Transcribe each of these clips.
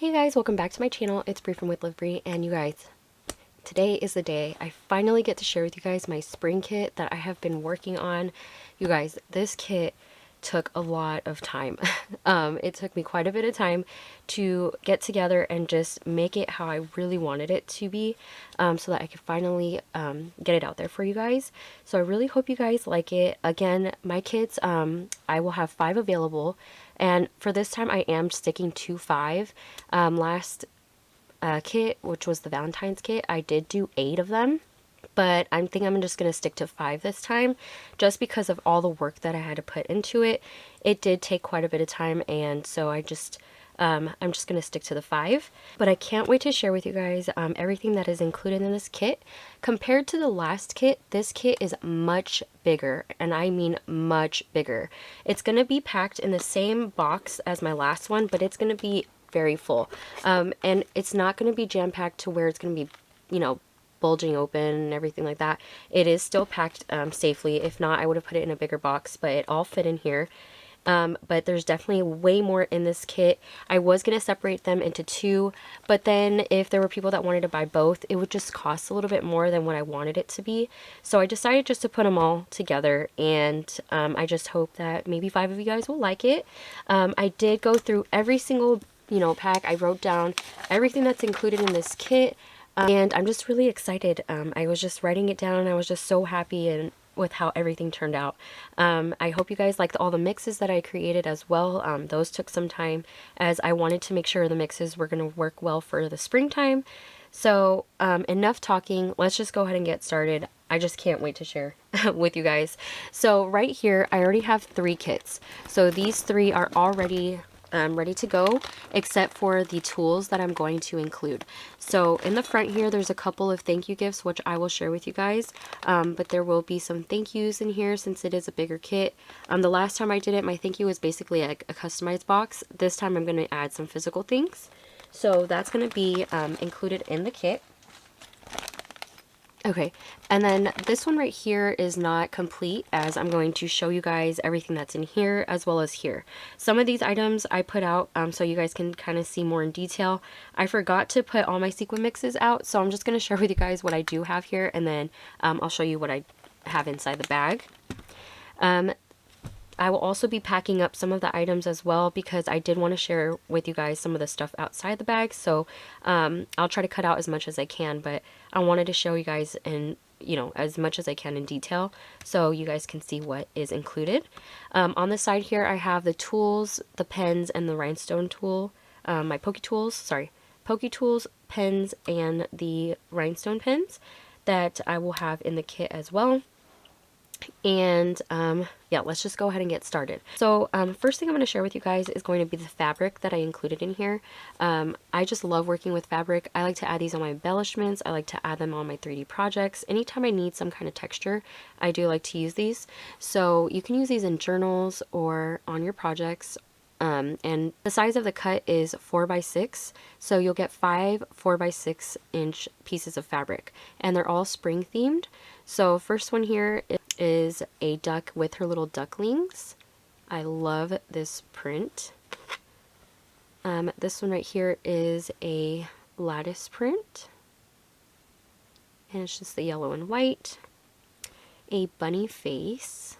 Hey guys, welcome back to my channel. It's Bree from With Love Bree, and you guys, today is the day I finally get to share with you guys my spring kit that I have been working on. You guys, this kit took a lot of time. It took me quite a bit of time to get together and just make it how I really wanted it to be, so that I could finally get it out there for you guys. So I really hope you guys like it. Again, my kits, I will have 5 available, and for this time I am sticking to 5. Last kit, which was the Valentine's kit, I did do 8 of them, but I think I'm just going to stick to 5 this time, just because of all the work that I had to put into it. It did take quite a bit of time, and so I'm just going to stick to the 5. But I can't wait to share with you guys everything that is included in this kit. Compared to the last kit, this kit is much bigger, and I mean much bigger. It's going to be packed in the same box as my last one, but it's going to be very full, and it's not going to be jam-packed to where it's going to be, you know, bulging open and everything like that. It is still packed safely. If not, I would have put it in a bigger box, but it all fit in here. But there's definitely way more in this kit. I was going to separate them into 2, but then if there were people that wanted to buy both, it would just cost a little bit more than what I wanted it to be. So I decided just to put them all together, and I just hope that maybe 5 of you guys will like it. I did go through every single, you know, pack. I wrote down everything that's included in this kit. And I'm just really excited. I was just writing it down, and I was just so happy and with how everything turned out. I hope you guys liked all the mixes that I created as well. Those took some time, as I wanted to make sure the mixes were going to work well for the springtime. So enough talking. Let's just go ahead and get started. I just can't wait to share with you guys. So right here, I already have 3 kits. So these 3 are already ready to go, except for the tools that I'm going to include. So in the front here, there's a couple of thank you gifts, which I will share with you guys, but there will be some thank yous in here since it is a bigger kit. The last time I did it, my thank you was basically a customized box. This time I'm going to add some physical things, so that's going to be included in the kit. Okay, and then this one right here is not complete, as I'm going to show you guys everything that's in here as well as here. Some of these items I put out so you guys can kind of see more in detail. I forgot to put all my sequin mixes out, so I'm just going to share with you guys what I do have here, and then I'll show you what I have inside the bag. I will also be packing up some of the items as well, because I did want to share with you guys some of the stuff outside the bag. So I'll try to cut out as much as I can, but I wanted to show you guys in, you know, as much as I can in detail, so you guys can see what is included. On the side here, I have the tools, the pens, and the rhinestone tool. My pokey tools, pens, and the rhinestone pens that I will have in the kit as well. And yeah, let's just go ahead and get started. So first thing I'm going to share with you guys is going to be the fabric that I included in here. I just love working with fabric. I like to add these on my embellishments. I like to add them on my 3D projects. Anytime I need some kind of texture, I do like to use these. So you can use these in journals or on your projects. And the size of the cut is 4x6, so you'll get 5 4x6 inch pieces of fabric, and they're all spring themed. So first one here is a duck with her little ducklings. I love this print. This one right here is a lattice print, and it's just the yellow and white. A bunny face.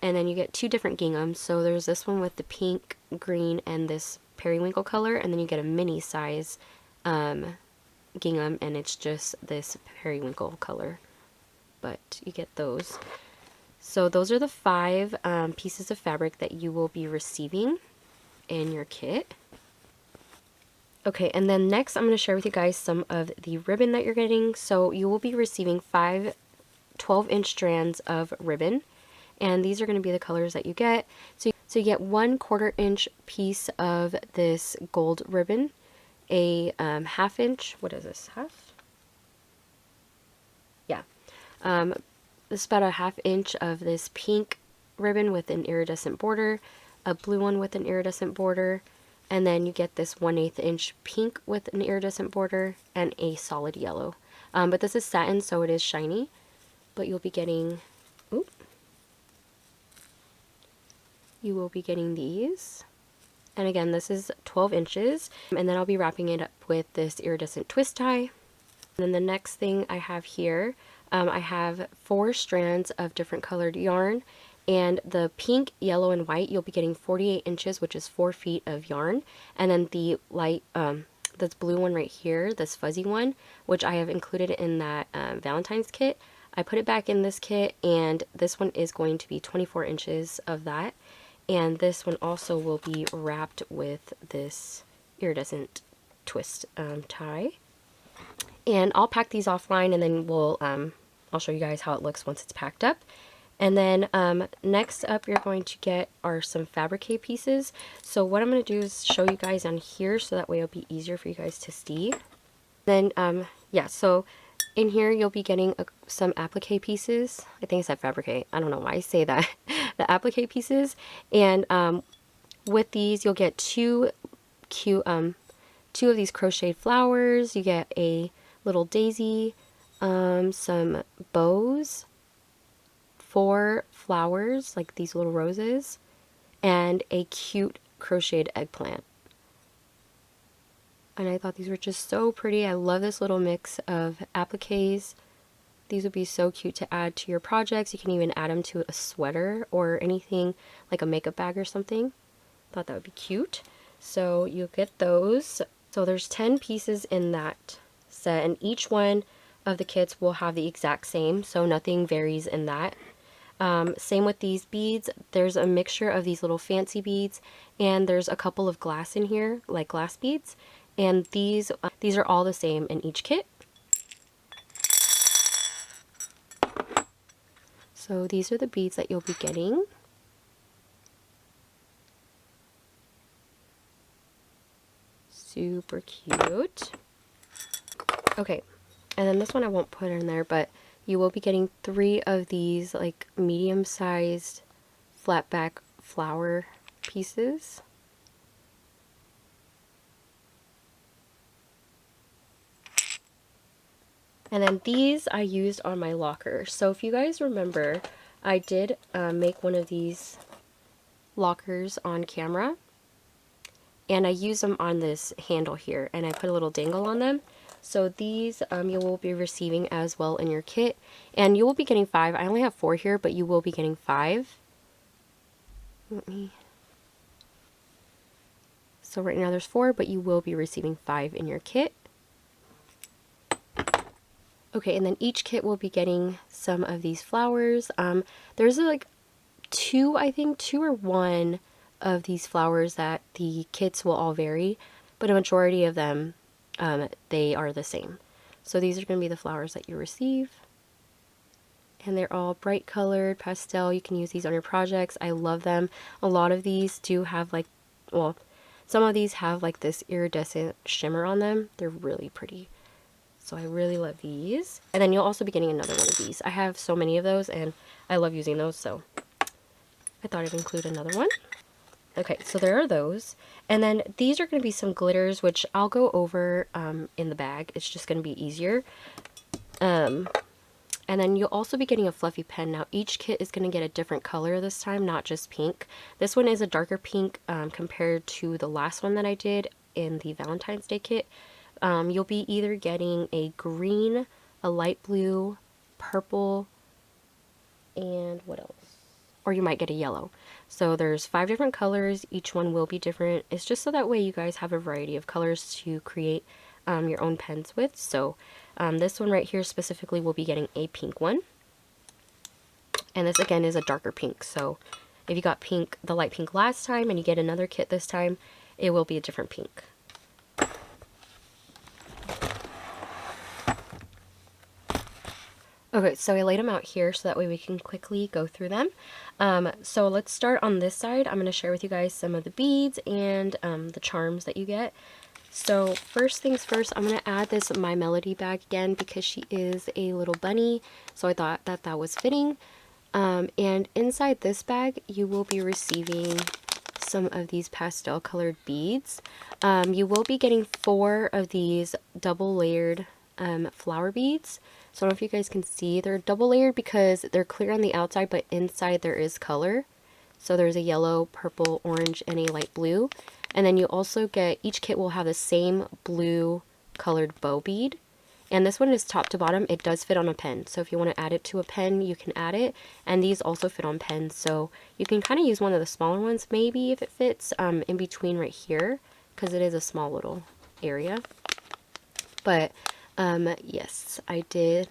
And then you get 2 different ginghams. So there's this one with the pink, green, and this periwinkle color, and then you get a mini size gingham, and it's just this periwinkle color. But you get those. So those are the 5 pieces of fabric that you will be receiving in your kit. Okay, and then next I'm going to share with you guys some of the ribbon that you're getting. So you will be receiving 5 12-inch strands of ribbon, and these are going to be the colors that you get. So you get 1 1/4-inch piece of this gold ribbon, a 1/2 inch, what is this, half? Yeah. This is about a 1/2 inch of this pink ribbon with an iridescent border, a blue one with an iridescent border, and then you get this 1/8 inch pink with an iridescent border, and a solid yellow. But this is satin, so it is shiny, but you'll be getting, you will be getting these. And again, this is 12 inches. And then I'll be wrapping it up with this iridescent twist tie. And then the next thing I have here, I have 4 strands of different colored yarn. And the pink, yellow, and white, you'll be getting 48 inches, which is 4 feet of yarn. And then the light, this blue one right here, this fuzzy one, which I have included in that Valentine's kit, I put it back in this kit, and this one is going to be 24 inches of that. And this one also will be wrapped with this iridescent twist tie. And I'll pack these offline, and then I'll show you guys how it looks once it's packed up. And then next up you're going to get are some fabrique pieces. So what I'm going to do is show you guys on here, so that way it'll be easier for you guys to see. Then yeah, so in here you'll be getting some applique pieces. I think I said fabrique. I don't know why I say that. The applique pieces. And with these you'll get two of these crocheted flowers. You get a little daisy, some bows, 4 flowers, like these little roses, and a cute crocheted eggplant. And I thought these were just so pretty. I love this little mix of appliques. These would be so cute to add to your projects. You can even add them to a sweater or anything like a makeup bag or something. Thought that would be cute. So you get those. So there's 10 pieces in that set, and each one of the kits will have the exact same, so nothing varies in that. Same with these beads. There's a mixture of these little fancy beads, and there's a couple of glass in here, like glass beads. And these are all the same in each kit. So these are the beads that you'll be getting. Super cute. Okay, and then this one I won't put in there, but you will be getting 3 of these like medium-sized flat back flower pieces. And then these I used on my locker. So if you guys remember, I did make one of these lockers on camera, and I used them on this handle here, and I put a little dangle on them. So these you will be receiving as well in your kit, and you will be getting 5. I only have 4 here, but you will be getting 5. So right now there's 4, but you will be receiving 5 in your kit. Okay, and then each kit will be getting some of these flowers. There's like 2, I think, 2 or 1 of these flowers that the kits will all vary, but a majority of them, they are the same. So these are going to be the flowers that you receive. And they're all bright colored, pastel. You can use these on your projects. I love them. A lot of these do have like, well, some of these have like this iridescent shimmer on them. They're really pretty. So I really love these. And then you'll also be getting another one of these. I have so many of those, and I love using those, so I thought I'd include another one. Okay, so there are those. And then these are going to be some glitters, which I'll go over in the bag. It's just going to be easier. And then you'll also be getting a fluffy pen. Now, each kit is going to get a different color this time, not just pink. This one is a darker pink compared to the last one that I did in the Valentine's Day kit. You'll be either getting a green, a light blue, purple, and what else? Or you might get a yellow. So there's 5 different colors. Each one will be different. It's just so that way you guys have a variety of colors to create your own pens with. So this one right here specifically will be getting a pink one. And this again is a darker pink. So if you got pink, the light pink last time, and you get another kit this time, it will be a different pink. Okay, so I laid them out here so that way we can quickly go through them. So let's start on this side. I'm going to share with you guys some of the beads and the charms that you get. So first things first, I'm going to add this My Melody bag again because she is a little bunny. So I thought that that was fitting. And inside this bag, you will be receiving some of these pastel colored beads. You will be getting 4 of these double layered flower beads. So I don't know if you guys can see, they're double layered because they're clear on the outside, but inside there is color. So there's a yellow, purple, orange, and a light blue. And then you also get, each kit will have the same blue colored bow bead. And this one is top to bottom. It does fit on a pen. So if you want to add it to a pen, you can add it. And these also fit on pens. So you can kind of use one of the smaller ones, maybe, if it fits in between right here, because it is a small little area. But yes, I did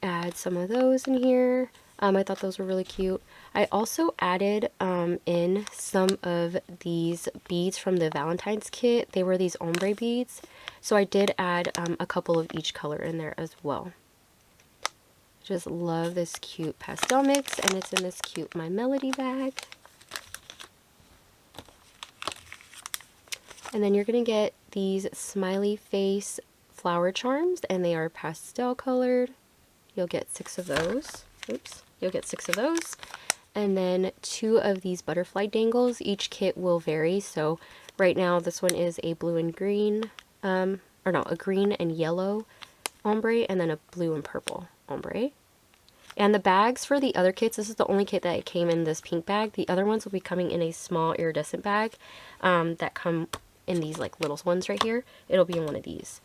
add some of those in here. I thought those were really cute. I also added in some of these beads from the Valentine's kit. They were these ombre beads. So I did add a couple of each color in there as well. Just love this cute pastel mix, and it's in this cute My Melody bag. And then you're going to get these smiley face flower charms, and they are pastel colored. You'll get 6 of those. Oops. You'll get 6 of those. And then 2 of these butterfly dangles. Each kit will vary. So right now this one is a blue and green, a green and yellow ombre, and then a blue and purple ombre. And the bags for the other kits, this is the only kit that came in this pink bag. The other ones will be coming in a small iridescent bag that come in these like little ones right here. It'll be in one of these.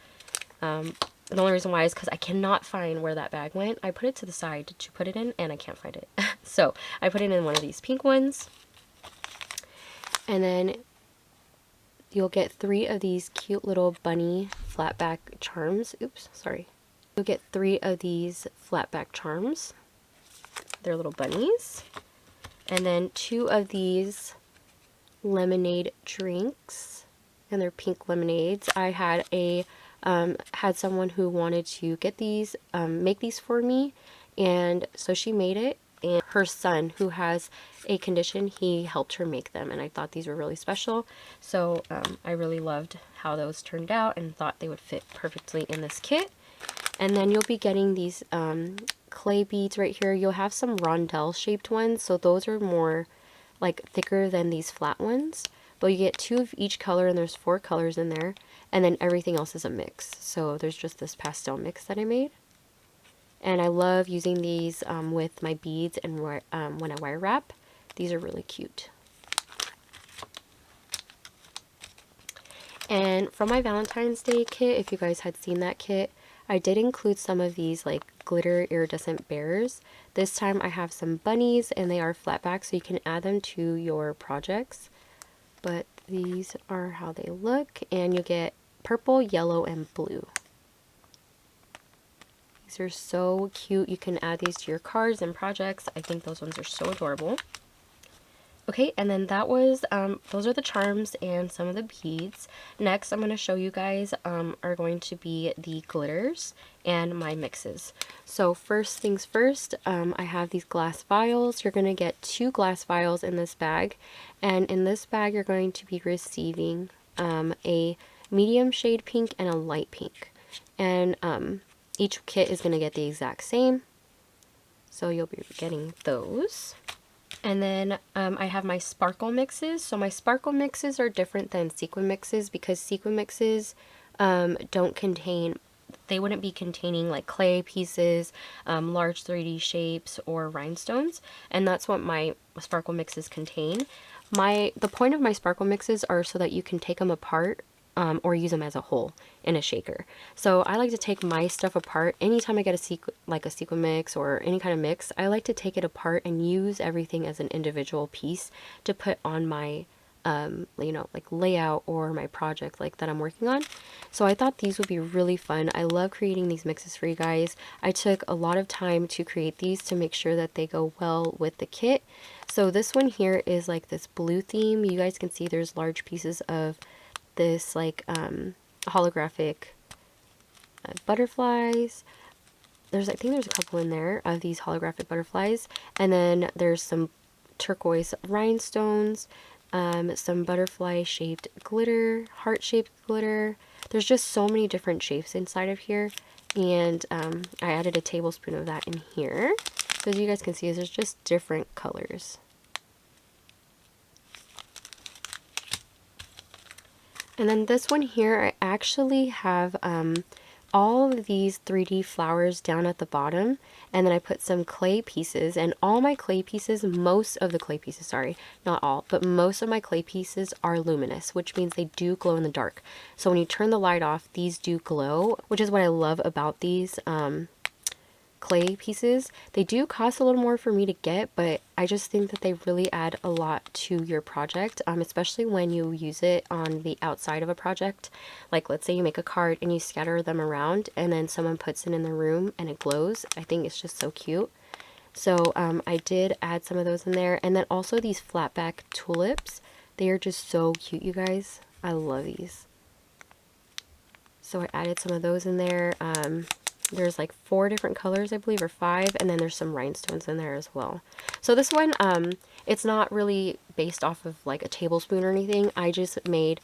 The only reason why is because I cannot find where that bag went. I put it to the side to put it in, and I can't find it. So I put it in one of these pink ones. And then you'll get 3 of these cute little bunny flat back charms. Oops, sorry. You'll get 3 of these flat back charms. They're little bunnies. And then 2 of these lemonade drinks. And they're pink lemonades. I had had someone who wanted to get these, make these for me, and so she made it, and her son, who has a condition, he helped her make them, and I thought these were really special. So I really loved how those turned out and thought they would fit perfectly in this kit. And then you'll be getting these clay beads right here. You'll have some rondelle shaped ones, so those are more like thicker than these flat ones. But you get 2 of each color, and there's 4 colors in there. And then everything else is a mix. So there's just this pastel mix that I made. And I love using these with my beads and when I wire wrap. These are really cute. And from my Valentine's Day kit, if you guys had seen that kit, I did include some of these like glitter iridescent bears. This time I have some bunnies, and they are flat back, so you can add them to your projects. But these are how they look, and you get purple, yellow, and blue. These are so cute. You can add these to your cards and projects. I think those ones are so adorable. Okay, and then that was, those are the charms and some of the beads. Next, I'm going to show you guys are going to be the glitters and my mixes. So first things first, I have these glass vials. You're going to get 2 glass vials in this bag. And in this bag, you're going to be receiving a medium shade pink and a light pink. And each kit is going to get the exact same. So you'll be getting those. And then I have my sparkle mixes. So my sparkle mixes are different than sequin mixes because sequin mixes don't contain, they wouldn't be containing like clay pieces, large 3D shapes, or rhinestones. And that's what my sparkle mixes contain. The point of my sparkle mixes are so that you can take them apart or use them as a whole in a shaker. So I like to take my stuff apart. Anytime I get a sequin mix or any kind of mix, I like to take it apart and use everything as an individual piece to put on my like layout or my project like that I'm working on. So I thought these would be really fun. I love creating these mixes for you guys. I took a lot of time to create these to make sure that they go well with the kit. So this one here is like this blue theme. You guys can see there's large pieces of this like holographic butterflies. I think there's a couple in there of these holographic butterflies, and then there's some turquoise rhinestones, some butterfly shaped glitter, heart shaped glitter. There's just so many different shapes inside of here, and I added a tablespoon of that in here. So as you guys can see, there's just different colors. And then this one here, I actually have all of these 3D flowers down at the bottom, and then I put some clay pieces, and all my clay pieces, most of the clay pieces, sorry, not all, but most of my clay pieces are luminous, which means they do glow in the dark. So when you turn the light off, these do glow, which is what I love about these clay pieces. They do cost a little more for me to get, but I just think that they really add a lot to your project, especially when you use it on the outside of a project. Like, let's say you make a card and you scatter them around and then someone puts it in the room and it glows. I think it's just so cute. So I did add some of those in there, and then also these flat back tulips. They are just so cute, you guys. I love these. So I added some of those in there. There's like 4 different colors, I believe, or 5, and then there's some rhinestones in there as well. So this one, it's not really based off of like a tablespoon or anything. I just made,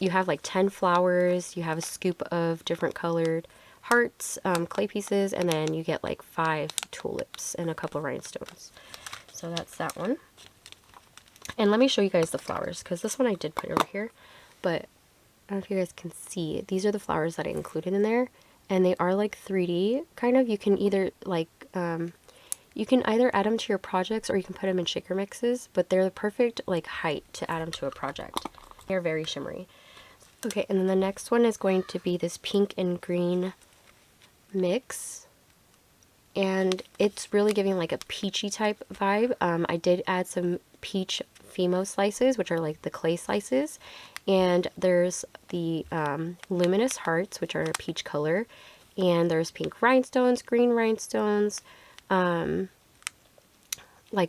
you have like 10 flowers, you have a scoop of different colored hearts, clay pieces, and then you get like 5 tulips and a couple of rhinestones. So that's that one. And let me show you guys the flowers, because this one I did put over here, but I don't know if you guys can see. These are the flowers that I included in there. And they are like 3D kind of. You can either like you can either add them to your projects or you can put them in shaker mixes, but they're the perfect like height to add them to a project. They're very shimmery. Okay, and then the next one is going to be this pink and green mix, and it's really giving like a peachy type vibe. I did add some peach Fimo slices, which are like the clay slices, and there's the luminous hearts, which are a peach color, and there's pink rhinestones, green rhinestones, like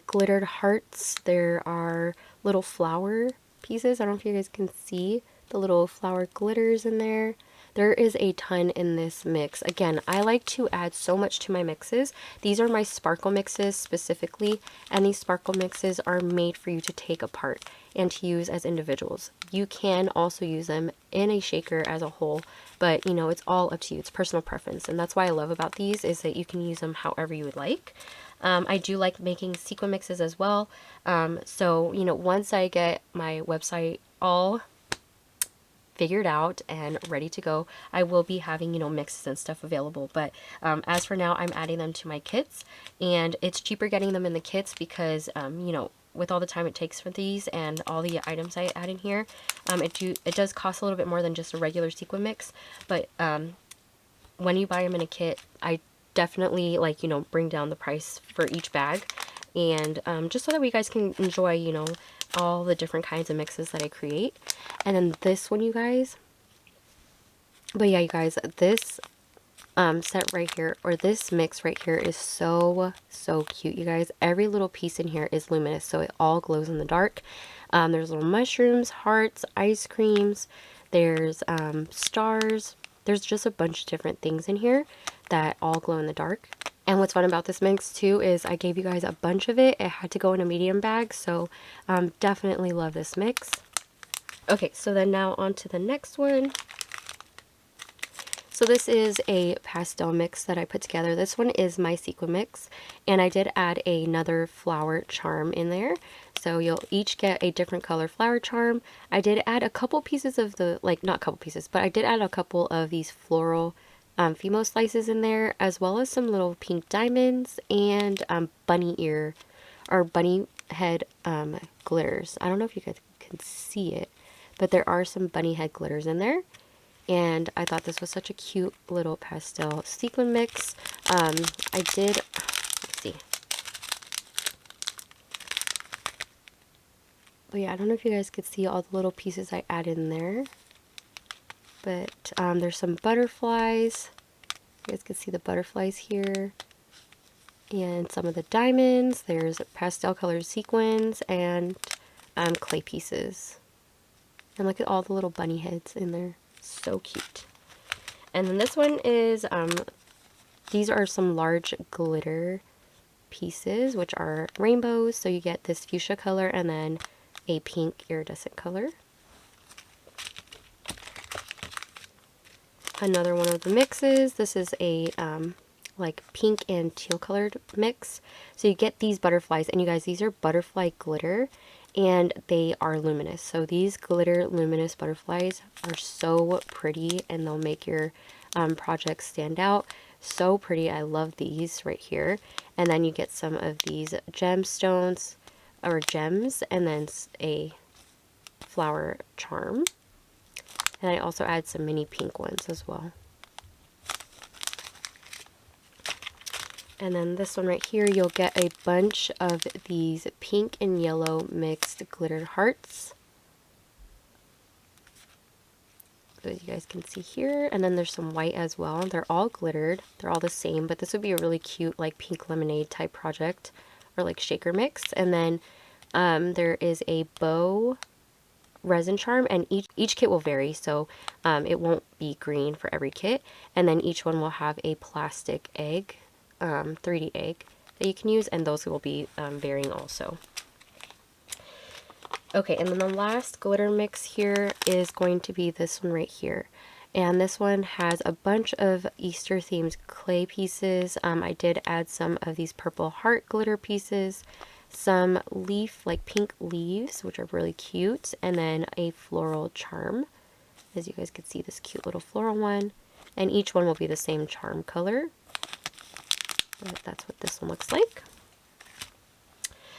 glittered hearts. There are little flower pieces. I don't know if you guys can see the little flower glitters in there. There is a ton in this mix. Again, I like to add so much to my mixes. These are my sparkle mixes specifically, and these sparkle mixes are made for you to take apart and to use as individuals. You can also use them in a shaker as a whole, but you know, it's all up to you. It's personal preference, and that's why I love about these is that you can use them however you would like. I do like making sequin mixes as well. So, you know, once I get my website all figured out and ready to go, I will be having, you know, mixes and stuff available. But as for now, I'm adding them to my kits, and it's cheaper getting them in the kits because, you know, with all the time it takes for these and all the items I add in here, it does cost a little bit more than just a regular sequin mix. But when you buy them in a kit, I definitely, like, you know, bring down the price for each bag, and just so that we guys can enjoy, you know, all the different kinds of mixes that I create. And then this one, you guys, but yeah, you guys, this set right here, or this mix right here, is so cute, you guys. Every little piece in here is luminous, so it all glows in the dark. There's little mushrooms, hearts, ice creams, there's stars. There's just a bunch of different things in here that all glow in the dark. And what's fun about this mix too is I gave you guys a bunch of it. It had to go in a medium bag, so definitely love this mix. Okay, so then now on to the next one. So this is a pastel mix that I put together. This one is my sequin mix, and I did add another flower charm in there. So you'll each get a different color flower charm. I did add a couple pieces of the, like, not couple pieces, but I did add a couple of these floral Fimo slices in there, as well as some little pink diamonds and bunny ear or bunny head glitters. I don't know if you guys can see it, but there are some bunny head glitters in there. And I thought this was such a cute little pastel sequin mix. I did, let's see. But yeah, I don't know if you guys could see all the little pieces I added in there. But there's some butterflies. You guys can see the butterflies here. And some of the diamonds. There's pastel colored sequins and clay pieces. And look at all the little bunny heads in there. So cute. And then this one is, these are some large glitter pieces, which are rainbows. So you get this fuchsia color and then a pink iridescent color. Another one of the mixes. This is a like pink and teal colored mix. So you get these butterflies, and you guys, these are butterfly glitter, and they are luminous. So these glitter luminous butterflies are so pretty, and they'll make your projects stand out. So pretty. I love these right here. And then you get some of these gemstones or gems, and then a flower charm. And I also add some mini pink ones as well. And then this one right here, you'll get a bunch of these pink and yellow mixed glittered hearts. So as you guys can see here. And then there's some white as well. They're all glittered. They're all the same, but this would be a really cute like pink lemonade type project or like shaker mix. And then there is a bow resin charm, and each kit will vary, so it won't be green for every kit. And then each one will have a plastic egg, 3D egg that you can use, and those will be varying also. Okay, and then the last glitter mix here is going to be this one right here. And this one has a bunch of Easter themed clay pieces. I did add some of these purple heart glitter pieces, some leaf, like pink leaves, which are really cute, and then a floral charm. As you guys can see, this cute little floral one. And each one will be the same charm color. But that's what this one looks like.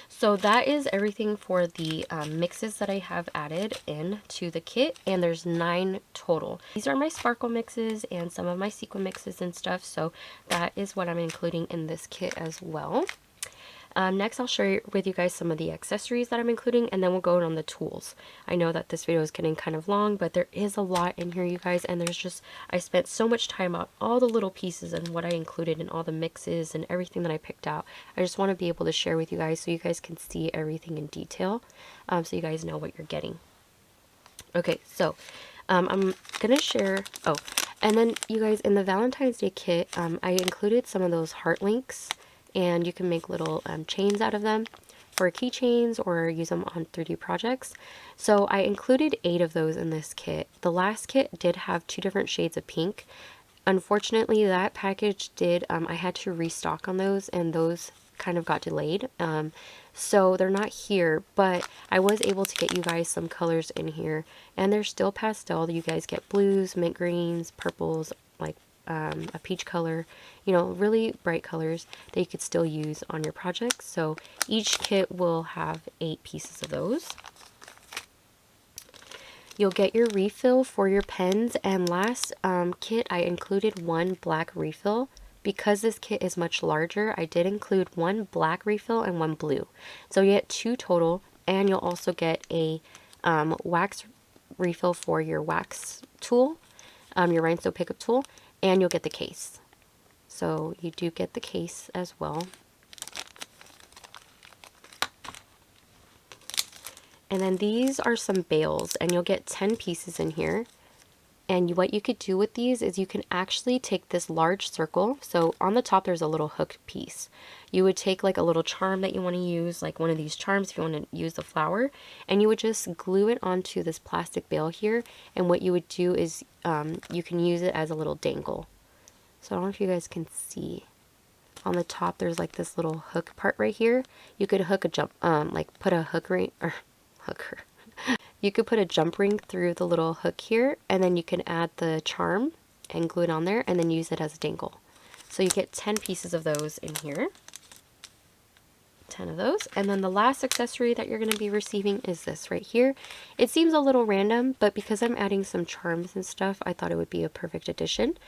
So that is everything for the mixes that I have added into the kit, and there's 9 total. These are my sparkle mixes and some of my sequin mixes and stuff, so that is what I'm including in this kit as well. Next, I'll share with you guys some of the accessories that I'm including, and then we'll go on the tools. I know that this video is getting kind of long, but there is a lot in here, you guys, and I spent so much time on all the little pieces and what I included in all the mixes and everything that I picked out. I just want to be able to share with you guys so you guys can see everything in detail, so you guys know what you're getting. Okay, so I'm gonna share, and then you guys, in the Valentine's Day kit, I included some of those heart links, and you can make little chains out of them for keychains or use them on 3D projects. So I included 8 of those in this kit. The last kit did have 2 different shades of pink. Unfortunately, that package I had to restock on those, and those kind of got delayed. So they're not here, but I was able to get you guys some colors in here, and they're still pastel. You guys get blues, mint greens, purples, like a peach color, you know, really bright colors that you could still use on your projects. So each kit will have 8 pieces of those. You'll get your refill for your pens, and last kit I included 1 black refill. Because this kit is much larger, I did include 1 black refill and 1 blue. So you get 2 total, and you'll also get a wax refill for your wax tool, your rhinestone pickup tool, and you'll get the case. So you do get the case as well. And then these are some bales, and you'll get 10 pieces in here. And what you could do with these is you can actually take this large circle. So on the top there's a little hook piece. You would take like a little charm that you want to use, like one of these charms if you want to use the flower, and you would just glue it onto this plastic bale here. And what you would do is you can use it as a little dangle. So I don't know if you guys can see. On the top there's like this little hook part right here. You could hook a jump, like put a hook ring, or hooker. You could put a jump ring through the little hook here, and then you can add the charm and glue it on there, and then use it as a dangle. So you get 10 pieces of those in here. 10 of those. And then the last accessory that you're going to be receiving is this right here. It seems a little random, but because I'm adding some charms and stuff, I thought it would be a perfect addition.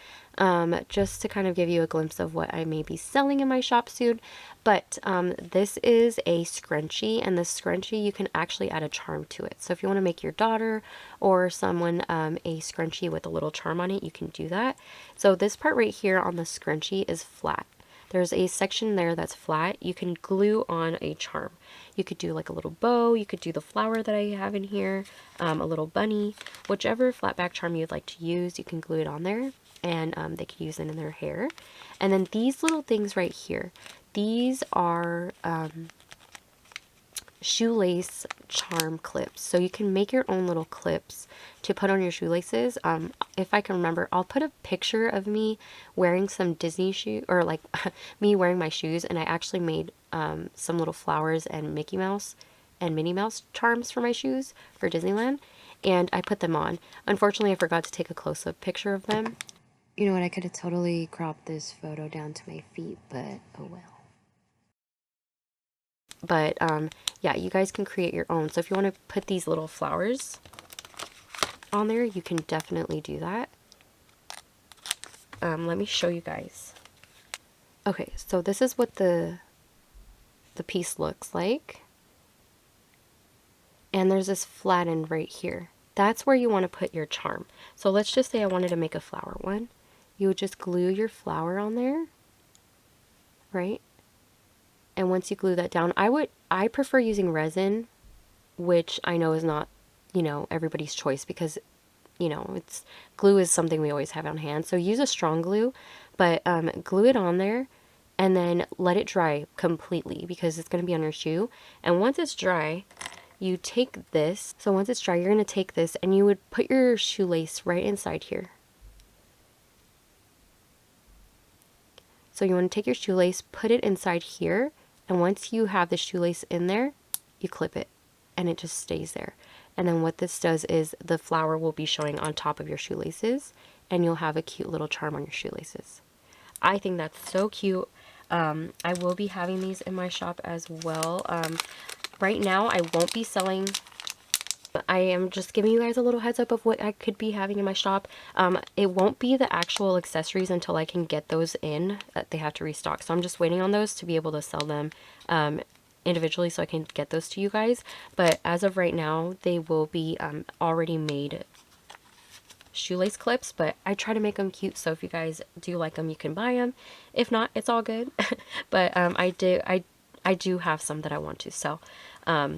Just to kind of give you a glimpse of what I may be selling in my shop soon. But this is a scrunchie, and this scrunchie, you can actually add a charm to it. So if you want to make your daughter or someone a scrunchie with a little charm on it, you can do that. So this part right here on the scrunchie is flat. There's a section there that's flat. You can glue on a charm. You could do like a little bow. You could do the flower that I have in here, a little bunny, whichever flat back charm you'd like to use, you can glue it on there, and they could use it in their hair. And then these little things right here, these are shoelace charm clips. So you can make your own little clips to put on your shoelaces. If I can remember, I'll put a picture of me wearing some Disney shoe, or like me wearing my shoes, and I actually made some little flowers and Mickey Mouse and Minnie Mouse charms for my shoes for Disneyland, and I put them on. Unfortunately, I forgot to take a close-up picture of them. You know what, I could have totally cropped this photo down to my feet, but oh well. But yeah, you guys can create your own. So if you want to put these little flowers on there, you can definitely do that. Let me show you guys. Okay, so this is what the piece looks like. And there's this flat end right here. That's where you want to put your charm. So let's just say I wanted to make a flower one. You would just glue your flower on there, right? And once you glue that down, I prefer using resin, which I know is not, you know, everybody's choice because, you know, glue is something we always have on hand. So use a strong glue, but glue it on there and then let it dry completely because it's going to be on your shoe. And once it's dry, you take this. So once it's dry, you're going to take this and you would put your shoelace right inside here. So you want to take your shoelace, put it inside here, and once you have the shoelace in there, you clip it and it just stays there. And then what this does is the flower will be showing on top of your shoelaces and you'll have a cute little charm on your shoelaces. I think that's so cute. I will be having these in my shop as well. Right now I won't be selling. I am just giving you guys a little heads up of what I could be having in my shop. It won't be the actual accessories until I can get those in. They have to restock. So I'm just waiting on those to be able to sell them individually so I can get those to you guys. But as of right now, they will be already made shoelace clips, but I try to make them cute. So if you guys do like them, you can buy them. If not, it's all good. But I do have some that I want to sell.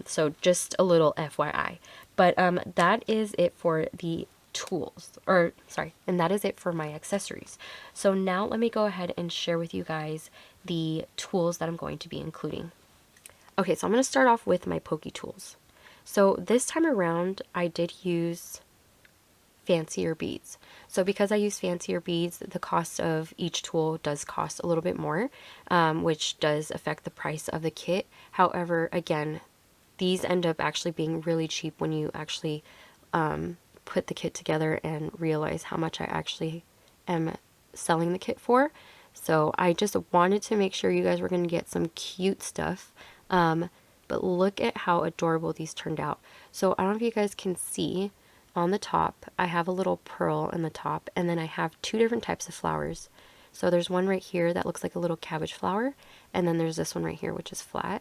So just a little FYI. But that is it for the tools, or sorry, and that is it for my accessories. So now let me go ahead and share with you guys the tools that I'm going to be including. Okay, so I'm going to start off with my pokey tools. So this time around, I did use fancier beads. So because I use fancier beads, the cost of each tool does cost a little bit more, which does affect the price of the kit. However, again, these end up actually being really cheap when you actually put the kit together and realize how much I actually am selling the kit for. So I just wanted to make sure you guys were going to get some cute stuff. But look at how adorable these turned out. So I don't know if you guys can see on the top, I have a little pearl in the top, and then I have two different types of flowers. So there's one right here that looks like a little cabbage flower, and then there's this one right here which is flat.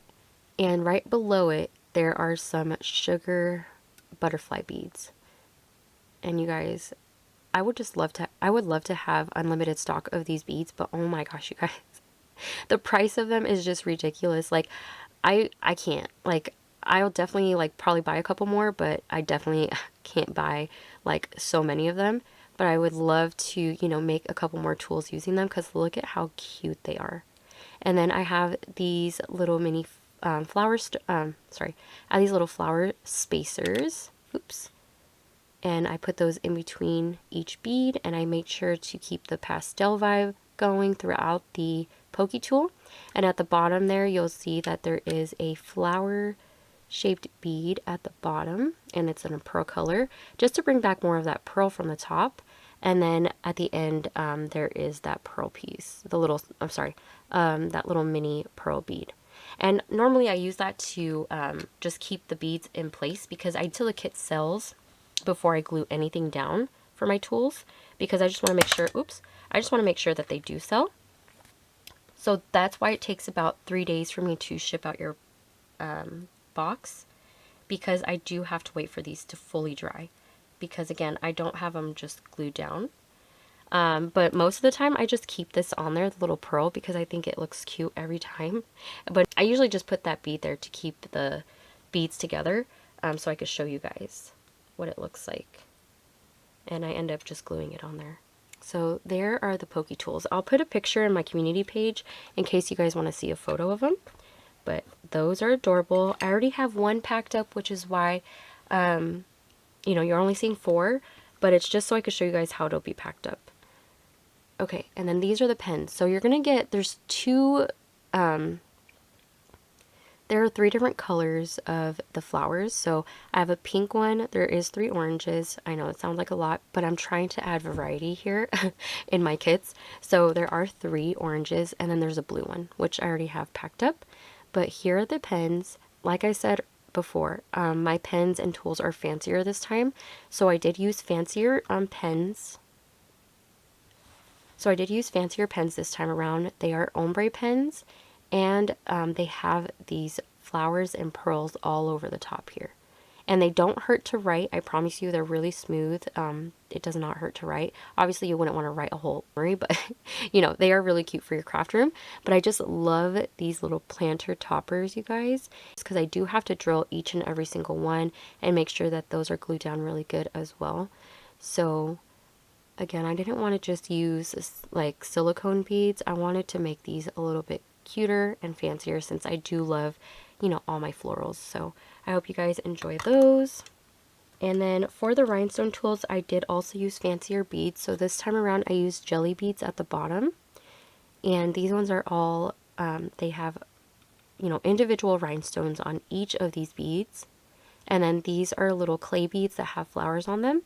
And right below it, there are some sugar butterfly beads. And you guys, I would love to have unlimited stock of these beads, but oh my gosh, you guys, the price of them is just ridiculous. Like, I can't. Like, I'll definitely like probably buy a couple more, but I definitely can't buy like so many of them. But I would love to, you know, make a couple more tools using them because look at how cute they are. And then I have these little mini I have these little flower spacers. Oops. And I put those in between each bead, and I make sure to keep the pastel vibe going throughout the pokey tool. And at the bottom there, you'll see that there is a flower shaped bead at the bottom, and it's in a pearl color, just to bring back more of that pearl from the top. And then at the end, there is that pearl piece, that little mini pearl bead. And normally I use that to just keep the beads in place, because I till the kit sells before I glue anything down for my tools, because I just want to make sure, I just want to make sure that they do sell. So that's why it takes about 3 days for me to ship out your box, because I do have to wait for these to fully dry, because again, I don't have them just glued down. But most of the time I just keep this on there, the little pearl, because I think it looks cute every time. But I usually just put that bead there to keep the beads together, so I could show you guys what it looks like. And I end up just gluing it on there. So there are the pokey tools. I'll put a picture in my community page in case you guys want to see a photo of them. But those are adorable. I already have one packed up, which is why, you know, you're only seeing 4, but it's just so I could show you guys how it'll be packed up. Okay, and then these are the pens. So you're going to get, there's two There are 3 different colors of the flowers. So I have a pink one. There is 3 oranges. I know it sounds like a lot, but I'm trying to add variety here in my kits. So there are 3 oranges, and then there's a blue one, which I already have packed up. But here are the pens. Like I said before, my pens and tools are fancier this time. So I did use fancier pens. So I did use fancier pens this time around. They are ombre pens, and they have these flowers and pearls all over the top here. And they don't hurt to write. I promise you, they're really smooth. It does not hurt to write. Obviously, you wouldn't want to write a whole memory, but you know, they are really cute for your craft room. But I just love these little planter toppers, you guys, because I do have to drill each and every single one and make sure that those are glued down really good as well. So again, I didn't want to just use like silicone beads. I wanted to make these a little bit cuter and fancier since I do love, you know, all my florals. So I hope you guys enjoy those. And then for the rhinestone tools, I did also use fancier beads. So this time around, I used jelly beads at the bottom. And these ones are all, they have, you know, individual rhinestones on each of these beads. And then these are little clay beads that have flowers on them.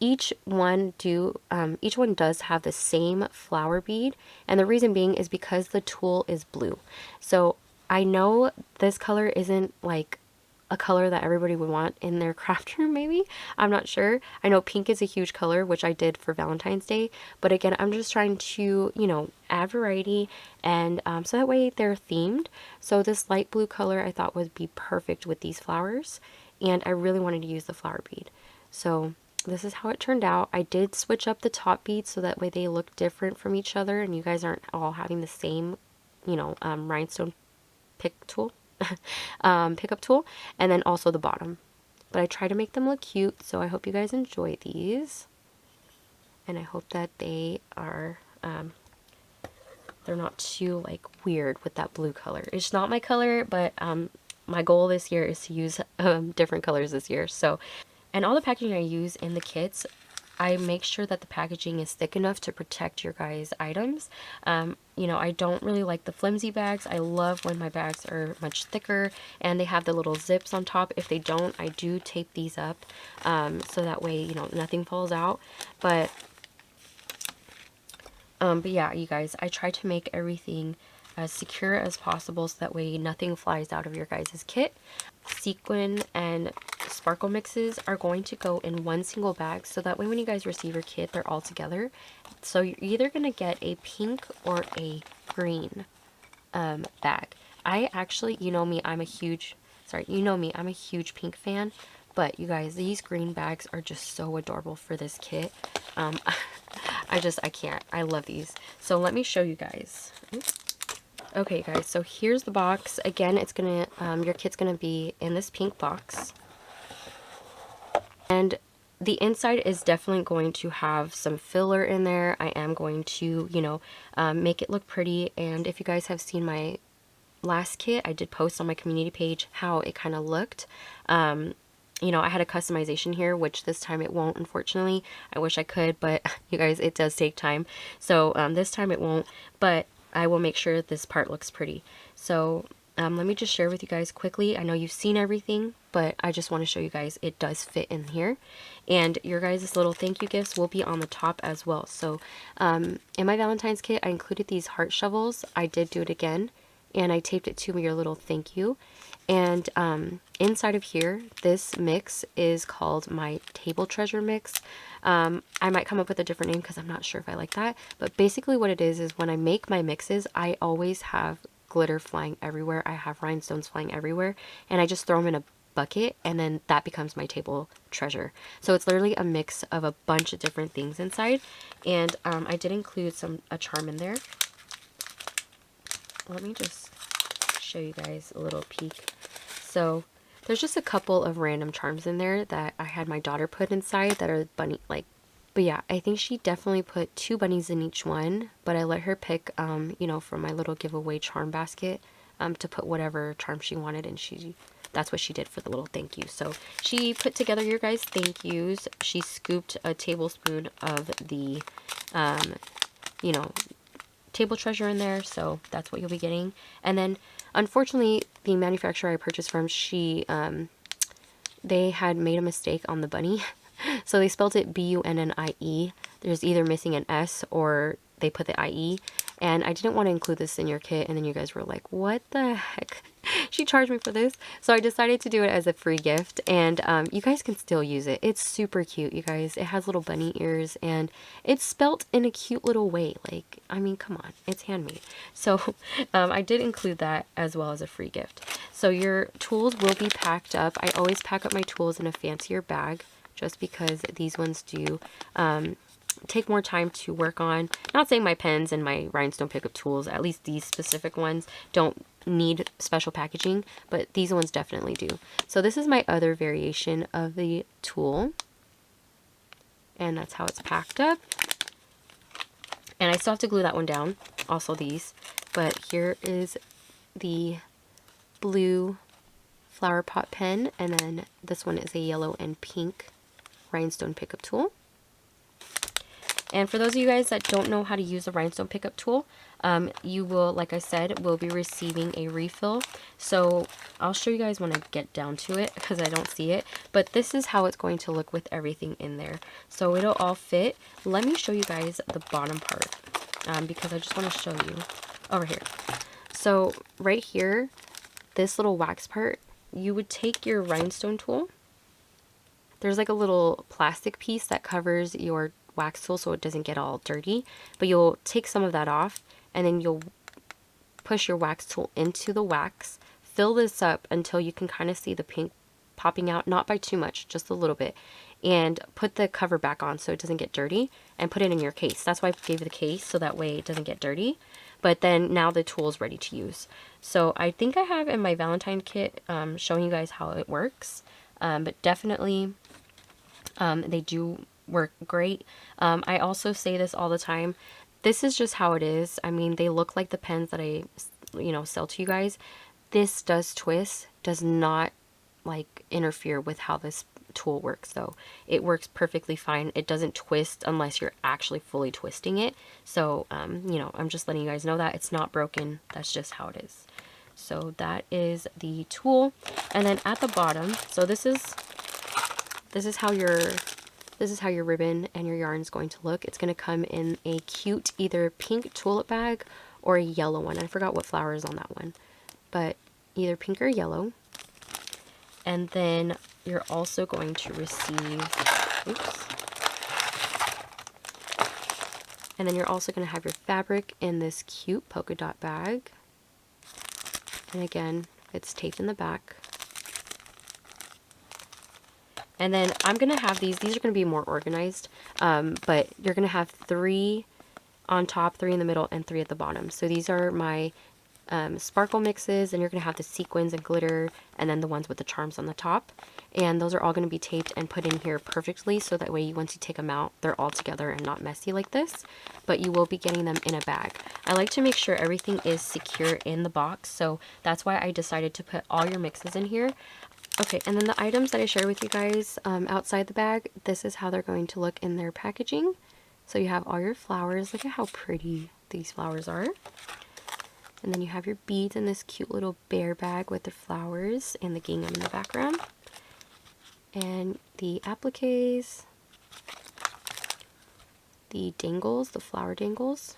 Each one does have the same flower bead, and the reason being is because the tool is blue. So I know this color isn't like a color that everybody would want in their craft room, maybe. I'm not sure. I know pink is a huge color, which I did for Valentine's Day, but again, I'm just trying to, you know, add variety, and so that way they're themed. So this light blue color I thought would be perfect with these flowers, and I really wanted to use the flower bead. So this is how it turned out. I did switch up the top beads so that way they look different from each other and you guys aren't all having the same, you know, rhinestone pickup tool, and then also the bottom. But I try to make them look cute, so I hope you guys enjoy these. And I hope that they are, they're not too like weird with that blue color. It's not my color, but my goal this year is to use different colors this year. So. And all the packaging I use in the kits, I make sure that the packaging is thick enough to protect your guys' items. You know, I don't really like the flimsy bags. I love when my bags are much thicker and they have the little zips on top. If they don't, I do tape these up so that way, you know, nothing falls out. But yeah, you guys, I try to make everything as secure as possible so that way nothing flies out of your guys' kit. Sequin and sparkle mixes are going to go in one single bag, so that way when you guys receive your kit, they're all together. So you're either going to get a pink or a green bag. I actually, you know me, I'm a huge pink fan, but you guys, these green bags are just so adorable for this kit. I can't. I love these. So let me show you guys. Oops. Okay guys, so here's the box. Again, it's gonna, your kit's gonna be in this pink box. And the inside is definitely going to have some filler in there. I am going to, you know, make it look pretty. And if you guys have seen my last kit, I did post on my community page how it kind of looked. You know, I had a customization here, which this time it won't, unfortunately. I wish I could, but you guys, it does take time. So this time it won't, but I will make sure this part looks pretty. So let me just share with you guys quickly. I know you've seen everything, but I just want to show you guys it does fit in here. And your guys' little thank you gifts will be on the top as well. So in my Valentine's kit, I included these heart shovels. I did do it again, and I taped it to your little thank you. And inside of here, this mix is called my table treasure mix. I might come up with a different name because I'm not sure if I like that. But basically what it is when I make my mixes, I always have glitter flying everywhere. I have rhinestones flying everywhere. And I just throw them in a bucket, and then that becomes my table treasure. So it's literally a mix of a bunch of different things inside. And I did include a charm in there. Let me just show you guys a little peek. So there's just a couple of random charms in there that I had my daughter put inside that are bunny like, but yeah, I think she definitely put 2 bunnies in each one, but I let her pick you know, from my little giveaway charm basket to put whatever charm she wanted, and that's what she did for the little thank you. So she put together your guys' thank yous. She scooped a tablespoon of the you know, table treasure in there, so that's what you'll be getting. And then Unfortunately, the manufacturer I purchased from, they had made a mistake on the bunny. So they spelled it B-U-N-N-I-E. There's either missing an S or they put the I-E. And I didn't want to include this in your kit. And then you guys were like, what the heck? She charged me for this. So I decided to do it as a free gift. And you guys can still use it. It's super cute, you guys. It has little bunny ears. And it's spelt in a cute little way. Like, I mean, come on. It's handmade. So I did include that as well as a free gift. So your tools will be packed up. I always pack up my tools in a fancier bag, just because these ones do take more time to work on. Not saying my pens and my rhinestone pickup tools, at least these specific ones, don't need special packaging, but these ones definitely do. So this is my other variation of the tool, and that's how it's packed up. And I still have to glue that one down, also these, but here is the blue flower pot pen, and then this one is a yellow and pink rhinestone pickup tool. And for those of you guys that don't know how to use a rhinestone pickup tool, you will, like I said, will be receiving a refill. So I'll show you guys when I get down to it, because I don't see it. But this is how it's going to look with everything in there. So it'll all fit. Let me show you guys the bottom part, because I just want to show you over here. So right here, this little wax part, you would take your rhinestone tool. There's like a little plastic piece that covers your wax tool so it doesn't get all dirty, but you'll take some of that off, and then you'll push your wax tool into the wax, fill this up until you can kind of see the pink popping out, not by too much, just a little bit, and put the cover back on so it doesn't get dirty, and put it in your case. That's why I gave you the case, so that way it doesn't get dirty. But then now the tool is ready to use. So I think I have in my Valentine kit showing you guys how it works, but definitely they do work great. I also say this all the time. This is just how it is. I mean, they look like the pens that I, sell to you guys. This does twist, does not like interfere with how this tool works though. It works perfectly fine. It doesn't twist unless you're actually fully twisting it. So, I'm just letting you guys know that it's not broken. That's just how it is. So that is the tool. And then at the bottom, so this is how your ribbon and your yarn is going to look. It's going to come in a cute either pink tulip bag or a yellow one. I forgot what flower is on that one, but either pink or yellow. And then you're also going to receive, and then you're also going to have your fabric in this cute polka dot bag. And again, it's taped in the back. And then I'm going to have these are going to be more organized, but you're going to have 3 on top, 3 in the middle, and 3 at the bottom. So these are my sparkle mixes, and you're going to have the sequins and glitter, and then the ones with the charms on the top. And those are all going to be taped and put in here perfectly, so that way once you take them out, they're all together and not messy like this. But you will be getting them in a bag. I like to make sure everything is secure in the box, so that's why I decided to put all your mixes in here. Okay, and then the items that I shared with you guys outside the bag, this is how they're going to look in their packaging. So you have all your flowers. Look at how pretty these flowers are. And then you have your beads in this cute little bear bag with the flowers and the gingham in the background. And the appliques, the dangles, the flower dangles,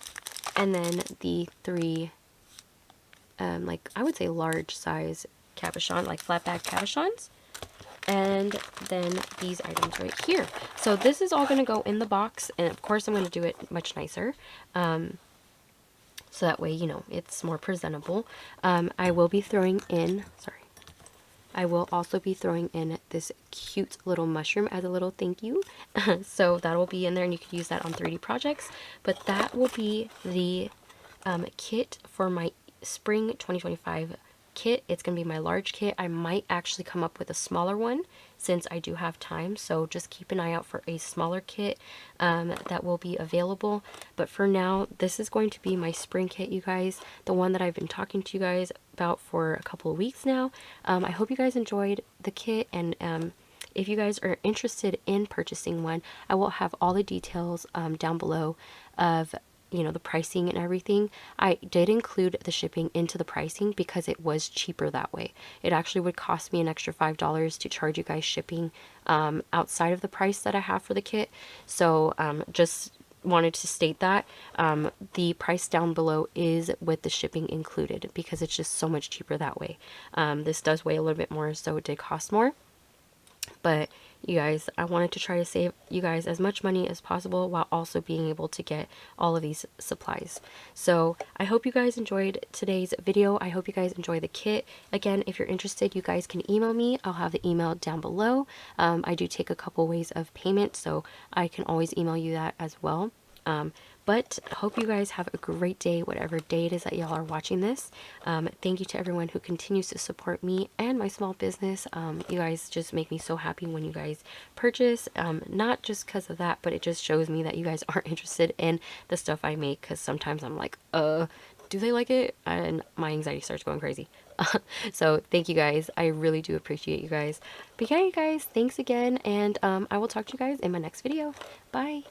and then the 3, like I would say large size cabochon, like flat back cabochons, and then these items right here. So this is all going to go in the box, and of course I'm going to do it much nicer, so that way it's more presentable. I will be throwing in, I will also be throwing in this cute little mushroom as a little thank you. So that will be in there, and you can use that on 3D projects. But that will be the kit for my spring 2025 kit. It's going to be my large kit. I might actually come up with a smaller one since I do have time, so just keep an eye out for a smaller kit that will be available. But for now, this is going to be my spring kit, you guys, the one that I've been talking to you guys about for a couple of weeks now. I hope you guys enjoyed the kit, and if you guys are interested in purchasing one, I will have all the details down below of you know, the pricing and everything, I did include the shipping into the pricing because it was cheaper that way. It actually would cost me an extra $5 to charge you guys shipping outside of the price that I have for the kit. So just wanted to state that the price down below is with the shipping included because it's just so much cheaper that way. This does weigh a little bit more, so it did cost more. But you guys, I wanted to try to save you guys as much money as possible while also being able to get all of these supplies. So I hope you guys enjoyed today's video. I hope you guys enjoy the kit. Again, if you're interested, you guys can email me. I'll have the email down below. I do take a couple ways of payment, so I can always email you that as well. But hope you guys have a great day, whatever day it is that y'all are watching this. Thank you to everyone who continues to support me and my small business. You guys just make me so happy when you guys purchase, not just because of that, but it just shows me that you guys are interested in the stuff I make, because sometimes I'm like, do they like it? And my anxiety starts going crazy. So thank you guys. I really do appreciate you guys. But yeah, you guys, thanks again, and I will talk to you guys in my next video. Bye.